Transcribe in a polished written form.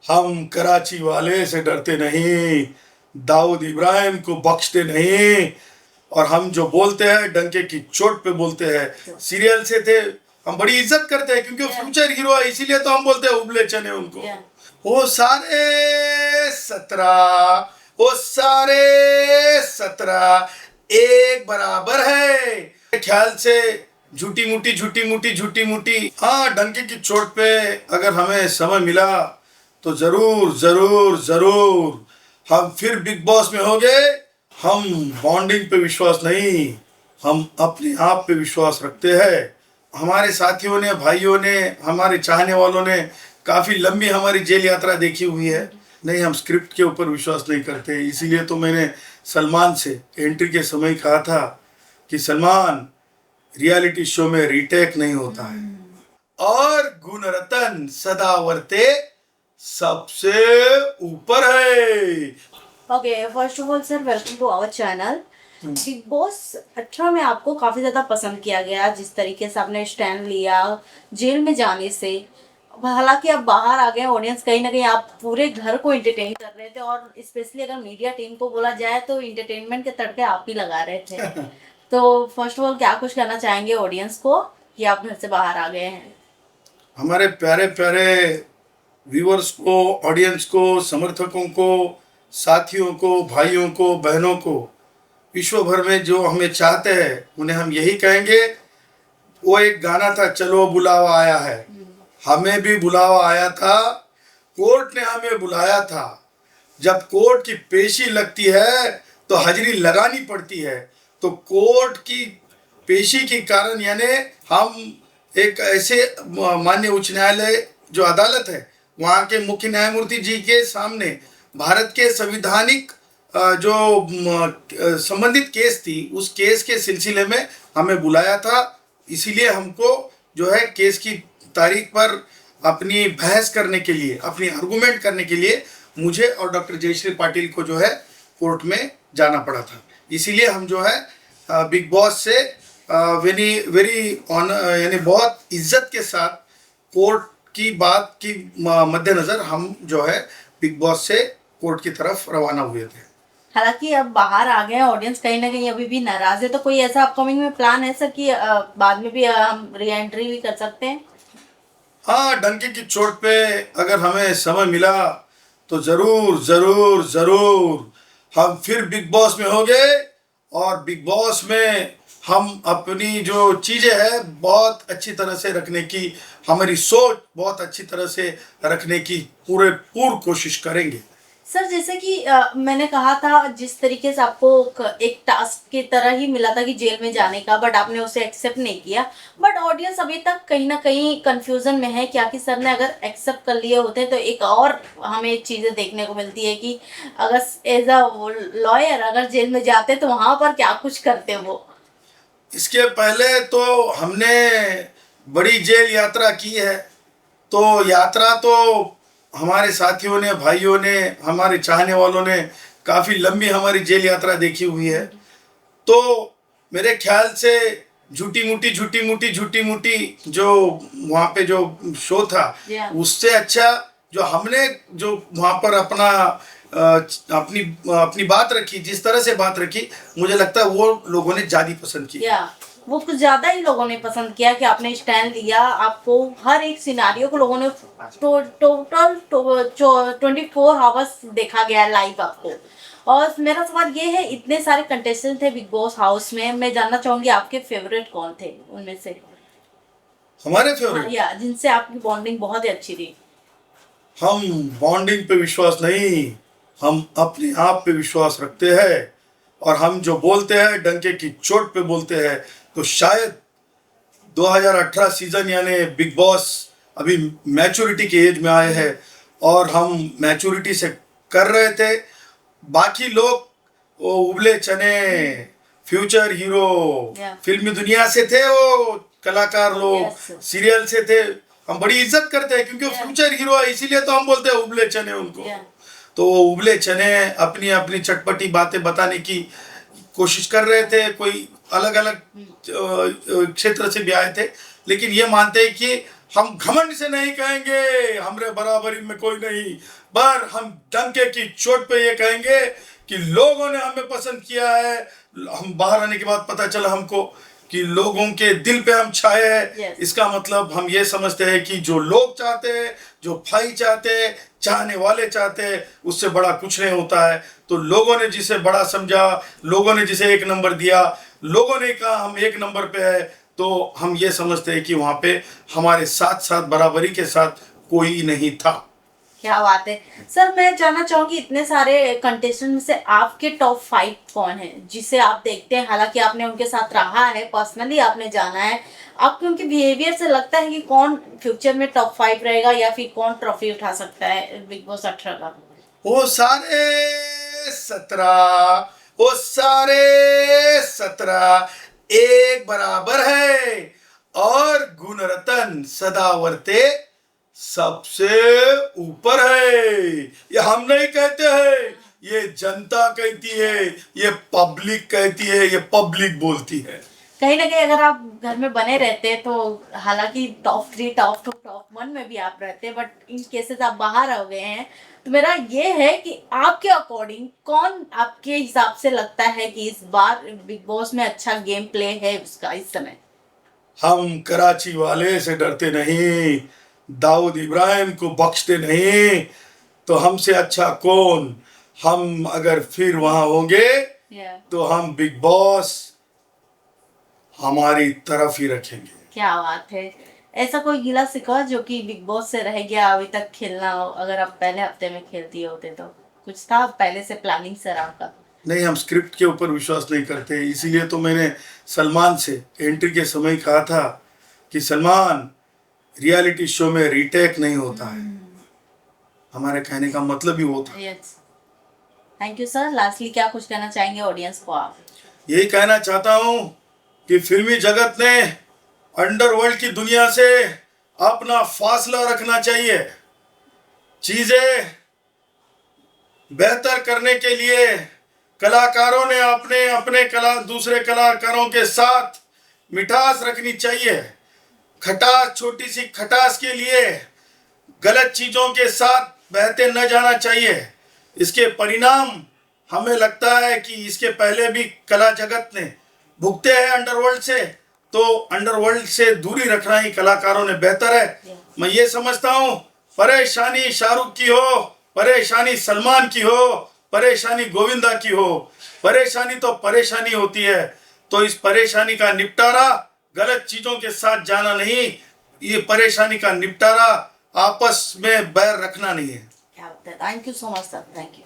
हम कराची वाले से डरते नहीं, दाऊद इब्राहिम को बख्शते नहीं, और हम जो बोलते हैं डंके की चोट पे बोलते हैं। सीरियल से थे, हम बड़ी इज्जत करते हैं क्योंकि वो फ्यूचर हीरो है, इसीलिए तो हम बोलते हैं उबले चने उनको। वो सारे 17, वो सारे 17 एक बराबर है। ख्याल से झूठी मूठी हाँ, डंके की चोट पे अगर हमें समय मिला तो जरूर जरूर जरूर हम फिर बिग बॉस में होंगे। हम बॉन्डिंग पे विश्वास नहीं, हम अपने आप पे विश्वास रखते हैं। हमारे साथियों ने, भाइयों ने, हमारे चाहने वालों ने काफ़ी लंबी हमारी जेल यात्रा देखी हुई है। नहीं, हम स्क्रिप्ट के ऊपर विश्वास नहीं करते। इसीलिए तो मैंने सलमान से एंट्री के समय कहा था कि सलमान, रियलिटी शो में रीटेक नहीं होता है और गुणरत्न सदावर्ते सबसे ऊपर है। Okay, first of all sir, welcome to our channel. Bigg Boss 18 में आपको काफी ज्यादा पसंद किया गया, जिस तरीके से आपने स्टैंड लिया जेल में जाने से। हालांकि आप बाहर आ गए, ऑडियंस कहीं ना कहीं आप पूरे घर को एंटरटेन कर रहे थे, और स्पेशली अगर मीडिया टीम को बोला जाए तो एंटरटेनमेंट के तड़के आप ही लगा रहे थे। तो फर्स्ट ऑफ ऑल क्या कुछ कहना चाहेंगे ऑडियंस को कि आप घर से बाहर आ गए हैं? हमारे प्यारे प्यारे व्यूअर्स को, ऑडियंस को, समर्थकों को, साथियों को, भाइयों को, बहनों को, विश्व भर में जो हमें चाहते हैं उन्हें हम यही कहेंगे। वो एक गाना था, चलो बुलावा आया है, हमें भी बुलावा आया था, कोर्ट ने हमें बुलाया था। जब कोर्ट की पेशी लगती है तो हाजिरी लगानी पड़ती है। तो कोर्ट की पेशी के कारण, यानी हम एक ऐसे माननीय उच्च न्यायालय जो अदालत है वहाँ के मुख्य न्यायमूर्ति जी के सामने भारत के संविधानिक जो संबंधित केस थी, उस केस के सिलसिले में हमें बुलाया था। इसीलिए हमको जो है केस की तारीख पर अपनी बहस करने के लिए, अपनी आर्गूमेंट करने के लिए मुझे और डॉक्टर जयश्री पाटिल को जो है कोर्ट में जाना पड़ा था। इसीलिए हम जो है बिग बॉस से वेरी ऑनर, यानी बहुत इज्जत के साथ कोर्ट की बात की मद्देनज़र हम जो है बिग बॉस से कोर्ट की तरफ रवाना हुए थे। हालांकि अब बाहर आ गए, ऑडियंस कहीं ना कहीं अभी भी नाराज है, तो कोई ऐसा अपकमिंग में प्लान है सर कि बाद में भी हम री एंट्री भी कर सकते हैं? हाँ, डंके की चोट पे अगर हमें समय मिला तो जरूर जरूर जरूर हम फिर बिग बॉस में होंगे, और बिग बॉस में हम अपनी जो चीज़ें हैं बहुत अच्छी तरह से रखने की, हमारी सोच बहुत अच्छी तरह से रखने की पूरी कोशिश करेंगे। सर, जैसे कि मैंने कहा था, जिस तरीके से आपको एक टास्क की तरह ही मिला था कि जेल में जाने का, बट आपने उसे एक्सेप्ट नहीं किया। बट ऑडियंस अभी तक कहीं ना कहीं कंफ्यूजन में है, क्या कि सर ने अगर एक्सेप्ट कर लिए होते तो एक और हमें चीज़ें देखने को मिलती है कि अगर एज अ लॉयर अगर जेल में जाते तो वहाँ पर क्या कुछ करते वो। इसके पहले तो हमने बड़ी जेल यात्रा की है, तो यात्रा तो हमारे साथियों ने, भाइयों ने, हमारे चाहने वालों ने काफ़ी लंबी हमारी जेल यात्रा देखी हुई है। तो मेरे ख्याल से झूठी मूठी जो वहाँ पे जो शो था, उससे अच्छा जो हमने जो वहाँ पर अपनी बात रखी, जिस तरह से बात रखी, मुझे लगता है वो लोगों ने ज़्यादा पसंद की। वो कुछ ज्यादा ही लोगों ने पसंद किया कि आपने स्टैंड लिया। आपको हर एक सिनारियो को लोगों ने टोटल 24 आवर्स देखा गया लाइव आपको। और मेरा सवाल ये है, इतने सारे कंटेस्टेंट थे बिग बॉस हाउस में, मैं जानना चाहूंगी आपके फेवरेट कौन थे उनमें से? हमारे फेवरेट या जिनसे आपकी बॉन्डिंग बहुत ही अच्छी थी। हम बॉन्डिंग पे विश्वास नहीं, हम अपने आप पे विश्वास रखते हैं, और हम जो बोलते हैं डंके की चोट पे बोलते हैं। तो शायद 2018 सीजन, यानी बिग बॉस अभी मैच्योरिटी के एज में आए हैं, और हम मैच्योरिटी से कर रहे थे। बाकी लोग वो उबले चने फ्यूचर हीरो फिल्मी दुनिया से थे, वो कलाकार लोग सीरियल से थे, हम बड़ी इज्जत करते हैं क्योंकि वो फ्यूचर हीरो है, इसीलिए तो हम बोलते हैं उबले चने उनको। तो वो उबले चने अपनी अपनी चटपटी बातें बताने की कोशिश कर रहे थे। कोई अलग अलग क्षेत्र से भी आए थे, लेकिन ये मानते हैं कि हम घमंड से नहीं कहेंगे हमरे बराबरी में कोई नहीं, पर हम डंके की चोट पे ये कहेंगे कि लोगों ने हमें पसंद किया है। हम बाहर आने के बाद पता चला हमको कि लोगों के दिल पे हम छाए हैं। Yes. इसका मतलब हम ये समझते हैं कि जो लोग चाहते हैं, जो भाई चाहते हैं, चाहने वाले चाहते हैं, उससे बड़ा कुछ नहीं होता है। तो लोगों ने जिसे बड़ा समझा, लोगों ने जिसे एक नंबर दिया, लोगों ने कहा हम एक नंबर पे है, तो हम ये समझते हैं कि वहाँ पे हमारे साथ साथ बराबरी के साथ कोई नहीं था। क्या बात है सर। मैं जानना चाहूंगी इतने सारे कंटेस्टेंट में से आपके टॉप 5 कौन है जिसे आप देखते हैं, हालांकि आपने उनके साथ रहा है, पर्सनली आपने जाना है, आपको उनके बिहेवियर से लगता है कि कौन फ्यूचर में टॉप 5 रहेगा या फिर कौन ट्रॉफी उठा सकता है बिग बॉस 18 का? वो सारे 17 एक बराबर है और गुणरत्न सदावर्ते सबसे ऊपर है। ये हम नहीं कहते हैं, ये जनता कहती है, ये पब्लिक कहती है, ये पब्लिक बोलती है। कहीं ना कहीं अगर आप घर में बने रहते तो हालांकि टॉप 3, टॉप 2, टॉप 1 में भी आप रहते, बट इन केसेस आप बाहर हो गए हैं, तो मेरा ये है कि आपके अकॉर्डिंग कौन आपके हिसाब से लगता है कि इस बार बिग बॉस में अच्छा गेम प्ले है उसका इस समय? हम कराची वाले से डरते नहीं, दाऊद इब्राहिम को बख्शते नहीं, तो हमसे अच्छा कौन। हम अगर फिर वहां होंगे तो हम बिग बॉस हमारी तरफ ही रखेंगे। क्या बात है। ऐसा कोई गिला शिकवा जो कि बिग बॉस से रह गया अभी तक खेलना हो, अगर आप पहले हफ्ते में खेलती होते तो कुछ था पहले से प्लानिंग सर आपका? नहीं, हम स्क्रिप्ट के ऊपर विश्वास नहीं करते, इसीलिए तो मैंने सलमान से एंट्री के समय कहा था कि सलमान, रियलिटी शो में रीटेक नहीं होता है। हमारे कहने का मतलब ही वो था। Yes, thank you sir. Lastly क्या कुछ कहना चाहेंगे ऑडियंस को आप? यही कहना चाहता हूं कि फिल्मी जगत ने अंडरवर्ल्ड की दुनिया से अपना फासला रखना चाहिए। चीजें बेहतर करने के लिए कलाकारों ने अपने अपने दूसरे कलाकारों के साथ मिठास रखनी चाहिए। खटास, छोटी सी खटास के लिए गलत चीजों के साथ बहते न जाना चाहिए। इसके परिणाम हमें लगता है कि इसके पहले भी कला जगत ने भुगते हैं अंडरवर्ल्ड से, तो अंडरवर्ल्ड से दूरी रखना ही कलाकारों ने बेहतर है। मैं ये समझता हूँ, परेशानी शाहरुख की हो, परेशानी सलमान की हो, परेशानी गोविंदा की हो, परेशानी तो परेशानी होती है, तो इस परेशानी का निपटारा गलत चीजों के साथ जाना नहीं, ये परेशानी का निपटारा आपस में बैर रखना नहीं है। क्या होता है। Thank you so much sir, thank you.